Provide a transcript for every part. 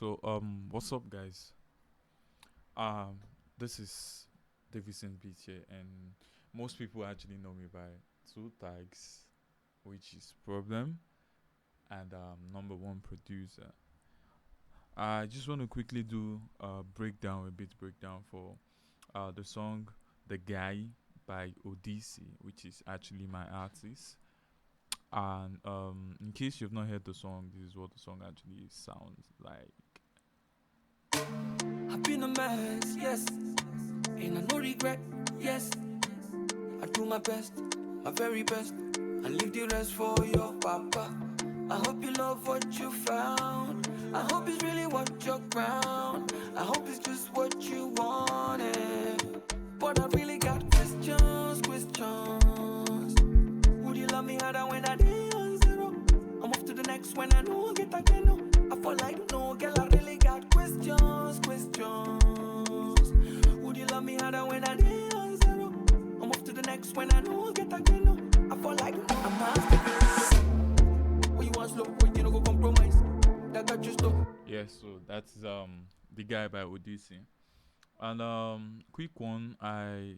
What's up, guys? Um, this is Davidson Beatz here, and most people actually know me by two tags, which is problem and number one producer. I just want to quickly do a bit breakdown for the song "The Guy" by ODEESI, which is actually my artist. And in case you've not heard the song, this is what the song actually sounds like. I've been a mess, yes, and I no regret, yes. I do my best, my very best, and leave the rest for your papa. I hope you love what you found. I hope it's really what you're crowned. I hope it's just what you wanted. But I really got questions. Would you love me harder when I did on zero? I move to the next when I know I get again. No, I fall like no girl. I really got questions. Would you love me harder when I did on zero? I move to the next when I know I get again. No, I fall like no. I'm asking what you want slow, what you no go compromise. That got you stuck. Yes, so that's the guy by Odyssey. And quick one, I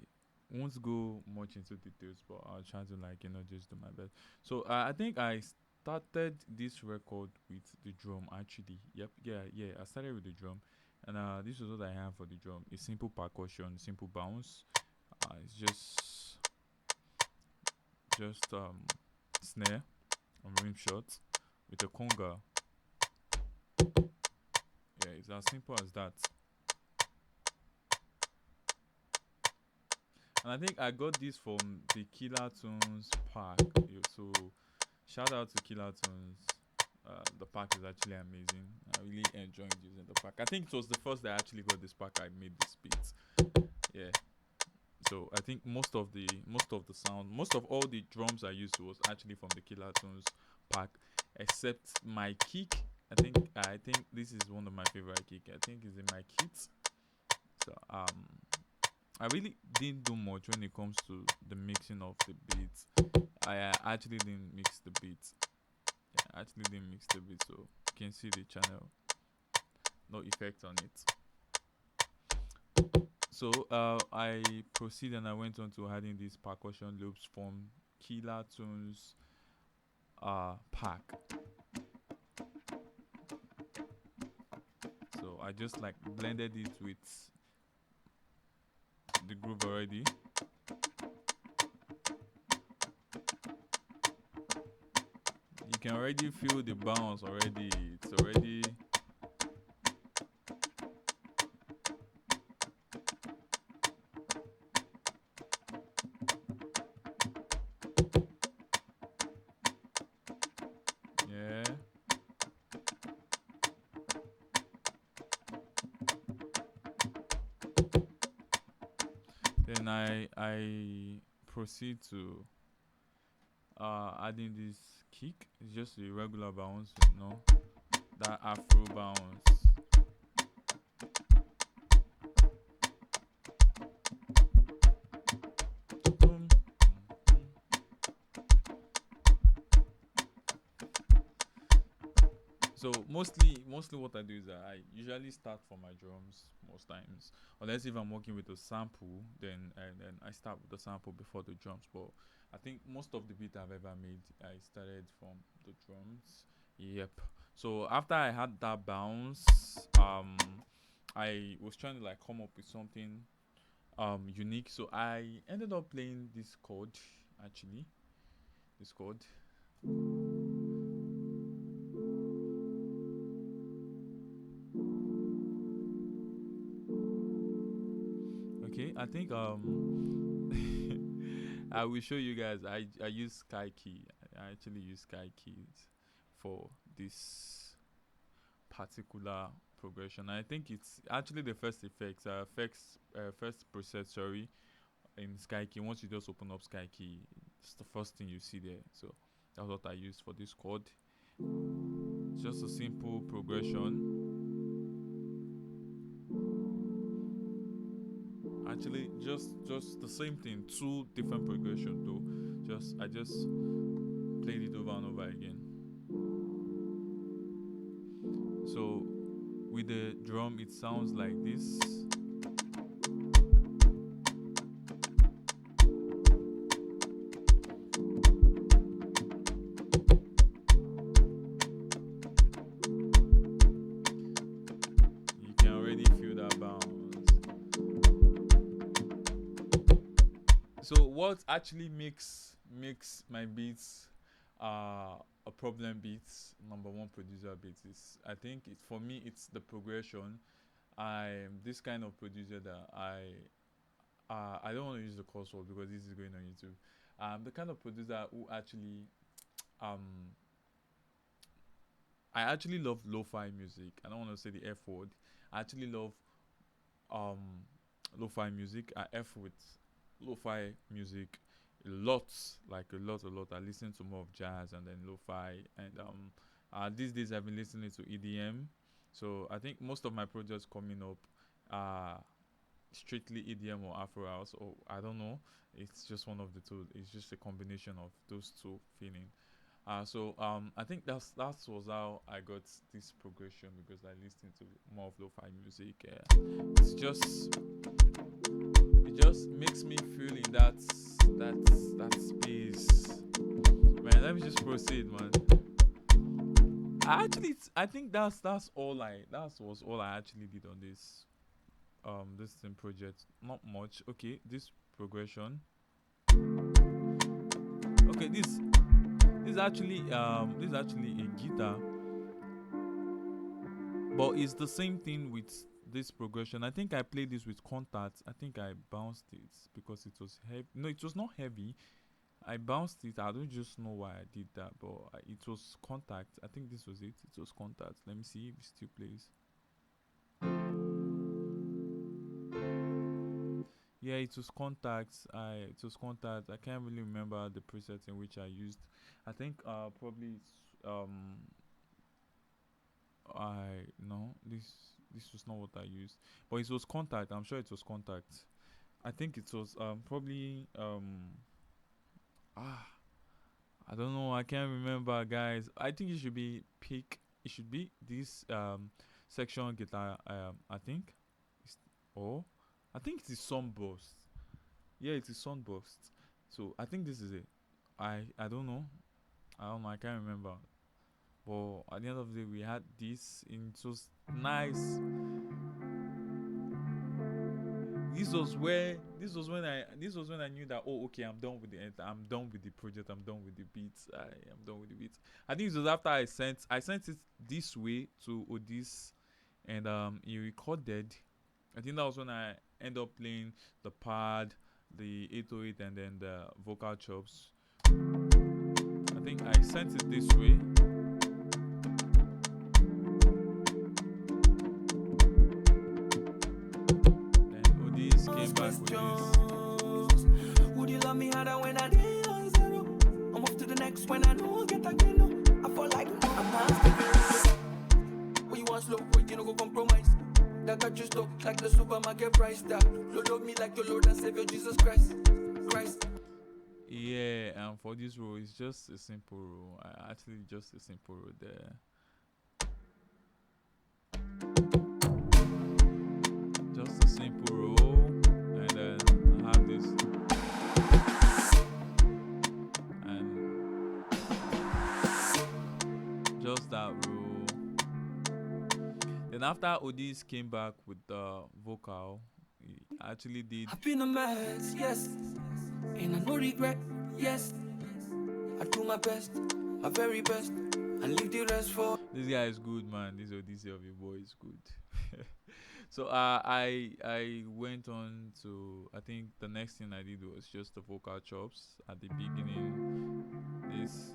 won't go much into details, but I'll try to just do my best. So I think I started this record with the drum actually. Yep, yeah. I started with the drum, and this was what I have for the drum: a simple percussion, simple bounce. It's just snare and rim shot with a conga. Yeah, it's as simple as that. And I think I got this from the Killer Tunes pack. So shout out to Killer Tunes. The pack is actually amazing. I really enjoyed using the pack. I think it was the first that I actually got this pack. I made this beat. Yeah. So I think most of the sound, most of all the drums I used was actually from the Killer Tunes pack, except my kick. I think this is one of my favorite kick. I think it's in my kit. So I really didn't do much when it comes to the mixing of the beats. I actually didn't mix the beats. Yeah, I actually didn't mix the beats, so you can see the channel. No effect on it. So I proceeded and I went on to adding these percussion loops from Killer Tunes pack. So I just like blended it with the groove already. You can already feel the bounce already. It's already yeah. Then I proceed to adding this kick. It's just a regular bounce, that Afro bounce. Boom. So mostly what I do is that I usually start from my drums most times. Unless if I'm working with a sample, then I start with the sample before the drums. But I think most of the beat I've ever made, I started from the drums. Yep. So after I had that bounce, I was trying to like come up with something unique. So I ended up playing this chord actually. This chord. Okay, I think I will show you guys. I use Sky Key. I actually use Sky Keys for this particular progression. I think it's actually the first effects. First preset. Sorry, in Sky Key. Once you just open up Sky Key, it's the first thing you see there. So that's what I used for this chord. It's just a simple progression. Actually, just the same thing. Two different progression though. I just played it over and over again. So with the drum, it sounds like this. You can already feel that bounce. So what actually makes my beats a problem beats, number one producer beats, is I think it for me it's the progression. I'm this kind of producer that I don't want to use the curse word because this is going on YouTube. The kind of producer who actually um I actually love lo-fi music. I don't want to say the F word. I actually love um lo-fi music. I F with lo-fi music a lot, like a lot. I listen to more of jazz and then lo-fi, and these days I've been listening to EDM. So I think most of my projects coming up are strictly EDM or Afro House, or I don't know. It's just one of the two. It's just a combination of those two feeling. I think that was how I got this progression because I listened to more of lo-fi music. It's just it just makes me feel in that space. Man, let me just proceed, man. I think that's all that was all I actually did on this thing project. Not much. Okay, this progression. Okay, this is actually a guitar, but it's the same thing with this progression. I think I played this with contact. I think I bounced it because it was heavy. No, it was not heavy. I bounced it. I don't just know why I did that, but it was contact. I think this was it. It was contact. Let me see if it still plays. Yeah, it was contact. It was contact. I can't really remember the preset in which I used. I think probably it's I no this was not what I used, but it was contact. I'm sure it was contact. I think it was probably ah I don't know. I can't remember, guys. I think it should be pick. It should be this section guitar. I think. It's, oh, I think it is sunburst. Yeah, it is sunburst. So I think this is it. I don't know. I don't know. I can't remember. But at the end of the day, we had this, and it was nice. This was when I knew that, oh, okay, I'm done with I'm done with the project. I'm done with the beats. I am done with the beats. I think it was after I sent it this way to Odis, and he recorded. I think that was when I end up playing the pad, the 808, and then the vocal chops. I think I sent it this way. Then Odis came back with this. Would you love me harder when I did on zero? I'm off to the next when I know get again. No. I feel like I'm not sticking. When you want slow, when you don't go compromise. That got you stuck like the supermarket price tag. Load me like your Lord and Savior Jesus Christ. Yeah, and for this role, it's just a simple role. Actually, just a simple role there. Just a simple role, and then I have this, and just that role. Then after Odis came back with the vocal, he actually did. I've been a mess, yes, and no regret, yes. I do my best, my very best, and leave the rest for. This guy is good, man. This Odyssey of your boy is good. So I went on to, I think the next thing I did was just the vocal chops at the beginning. This.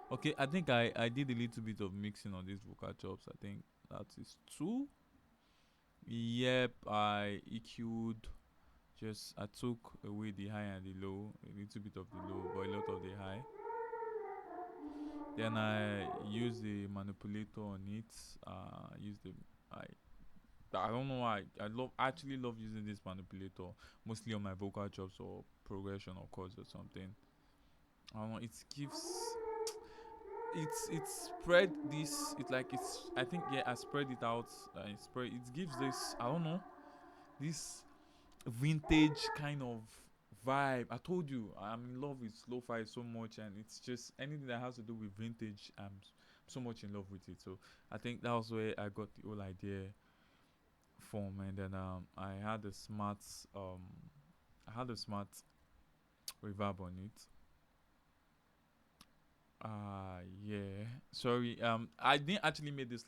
Okay, I think I did a little bit of mixing on these vocal chops. I think that is two. Yep, I EQ'd. Just I took away the high and the low, a little bit of the low, but a lot of the high. Then I use the manipulator on it. Use the I don't know why I actually love using this manipulator mostly on my vocal chops or progression or chords or something. I don't know. It gives it's spread this. It's like it's. I think yeah, I spread it out. It gives this. I don't know, this vintage kind of vibe. I told you I'm in love with lo-fi so much, and it's just anything that has to do with vintage. So much in love with it. So I think that was where I got the whole idea from, and then um I had a smart reverb on it. Yeah. Sorry. I didn't actually make this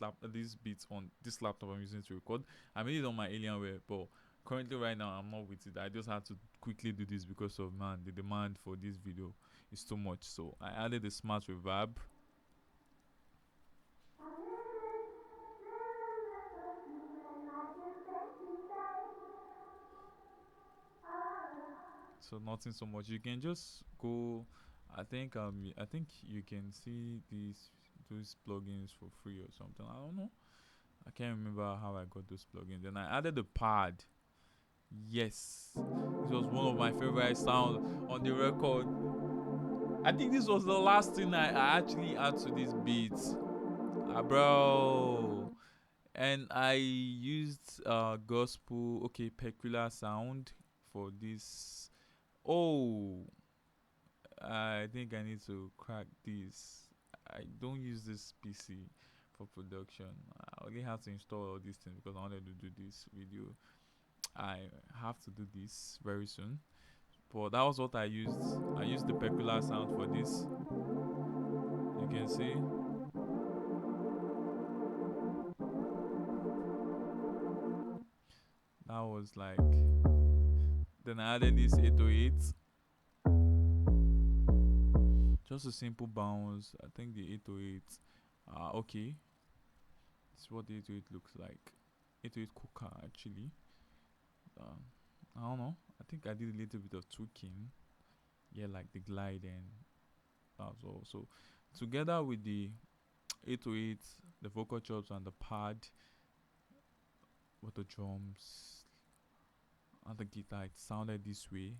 beat on this laptop I'm using to record. I made it on my Alienware, but currently right now I'm not with it. I just had to quickly do this because of the demand for this video is too much. So I added a smart reverb. So nothing so much. You can just go. I think you can see those plugins for free or something. I don't know. I can't remember how I got those plugins. Then I added the pad. Yes, this was one of my favorite sounds on the record. I think this was the last thing I actually add to this beat, bro. And I used gospel, okay, peculiar sound for this. Oh, I think I need to crack this. I don't use this PC for production. I only have to install all these things because I wanted to do this video. I have to do this very soon. But that was what I used. I used the peculiar sound for this. You can see. That was like. Then I added this 808. Just a simple bounce. I think the 808. Okay. This is what the 808 looks like. 808 Coca actually. I don't know. I think I did a little bit of tweaking. Yeah, like the glide and as well. So together with the 808, the vocal chops and the pad, with the drums and the guitar, it sounded this way.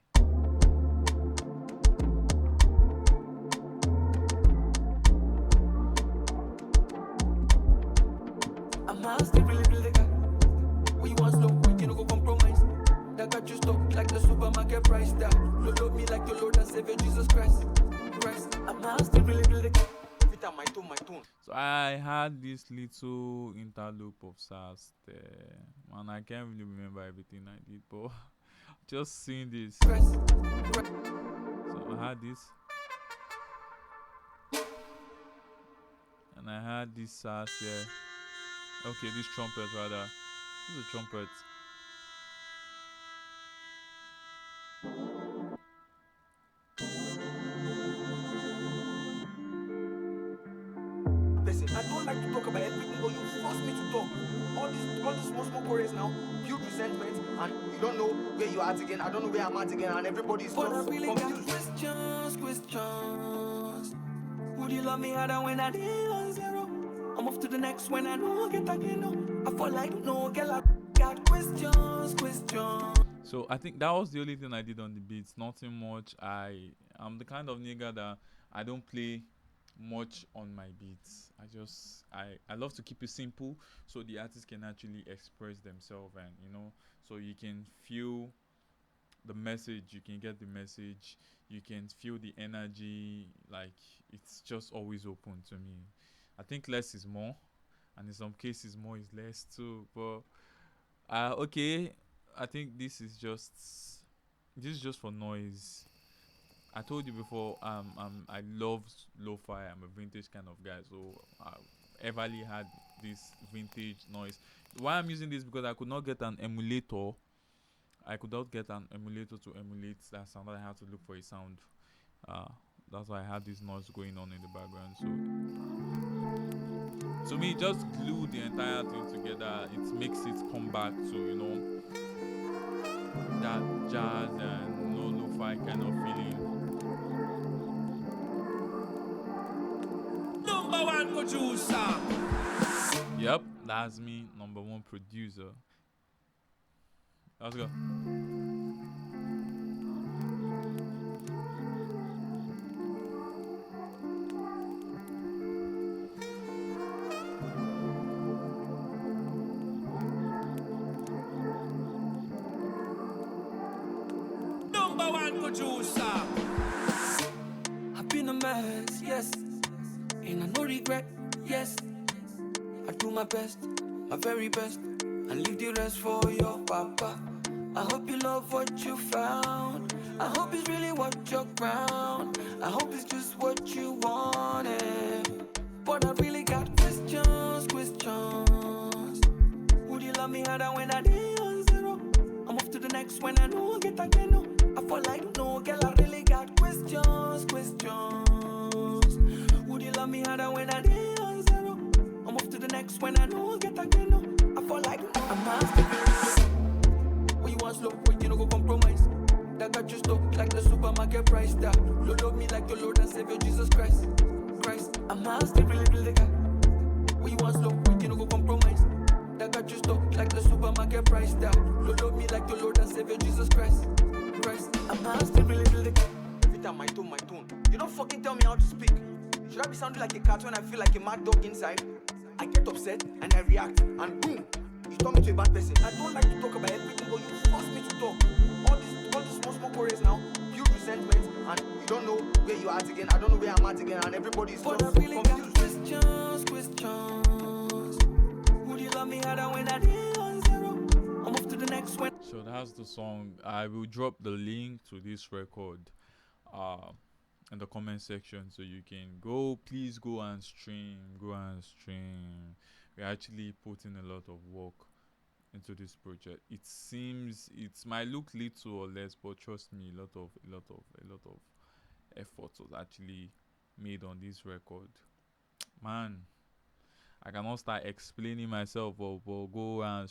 I'm still really the guy. We want slow, you know go compromise. That got you stuck like the supermarket price tag. Load me like your Lord and Savior Jesus Christ. I'm still really the guy. My tone. So I had this little interloop of sass there, and I can't really remember everything I did, but just seeing this. So I had this, and I had this sass here. Okay, this trumpet rather. This is a trumpet. Listen, I don't like to talk about everything, but you force me to talk. All these small chorus now, build resentment, and you don't know where you are at again. I don't know where I'm at again, and everybody's but I really confused. Got questions. Would you love me harder when I did on zero? I'm off to the next when I know I get again. No, I feel like no girl. I got questions. So I think that was the only thing I did on the beats. Nothing much. I'm the kind of nigga that I don't play much on my beats. I love to keep it simple so the artist can actually express themselves, and so you can feel the message, you can get the message, you can feel the energy. Like, it's just always open to me. I think less is more, and in some cases more is less too. But okay, I think this is just for noise. I told you before, I love lo-fi. I'm a vintage kind of guy, so I everly had this vintage noise. Why I'm using this, because I could not get an emulator. I could not get an emulator to emulate that sound. I had to look for a sound. That's why I had this noise going on in the background. So to me, just glue the entire thing together. It makes it come back to that jazz and lo-fi kind of feeling. Number one producer. Yep, that's me, number one producer. Let's go. producer. I've been a mess, yes, and I no regret, yes. I do my best, my very best, and leave the rest for your papa. I hope you love what you found. I hope it's really what you're crowned. I hope it's just what you wanted. But I really got questions, questions. Would you love me harder when I did on zero? I'm off to the next when I know I get again. No, I fall like no girl. I really got questions, questions. Would you love me harder when I did on zero? I'm off to the next when I know I get again. No, I fall like no. I'm nasty. When you want slow, when you no go compromise. That got you stuck like the supermarket price tag. Load me like your Lord and Savior Jesus Christ. Christ, I'm nasty, really guy. When you want slow, when you no go compromise. That got you stuck like the supermarket price tag. Load me like your Lord and Savior Jesus Christ. Christ, I'm nasty, really guy. Every time my tone. You don't fucking tell me how to speak. Should I be sounding like a cat when I feel like a mad dog inside? I get upset and I react, and boom, you turn me to a bad person. I don't like to talk about everything, but you force me to talk. All these small quarrels now, build resentment, and you don't know where you are at again. I don't know where I'm at again, and everybody is just really confused. Questions. Would you love me harder when I did on zero? I'm off to the next one. So that's the song. I will drop the link to this record in the comment section, so you can please go and stream. We're actually putting a lot of work into this project. It might look little or less, but trust me, a lot of effort was actually made on this record. Man, I cannot start explaining myself, but go and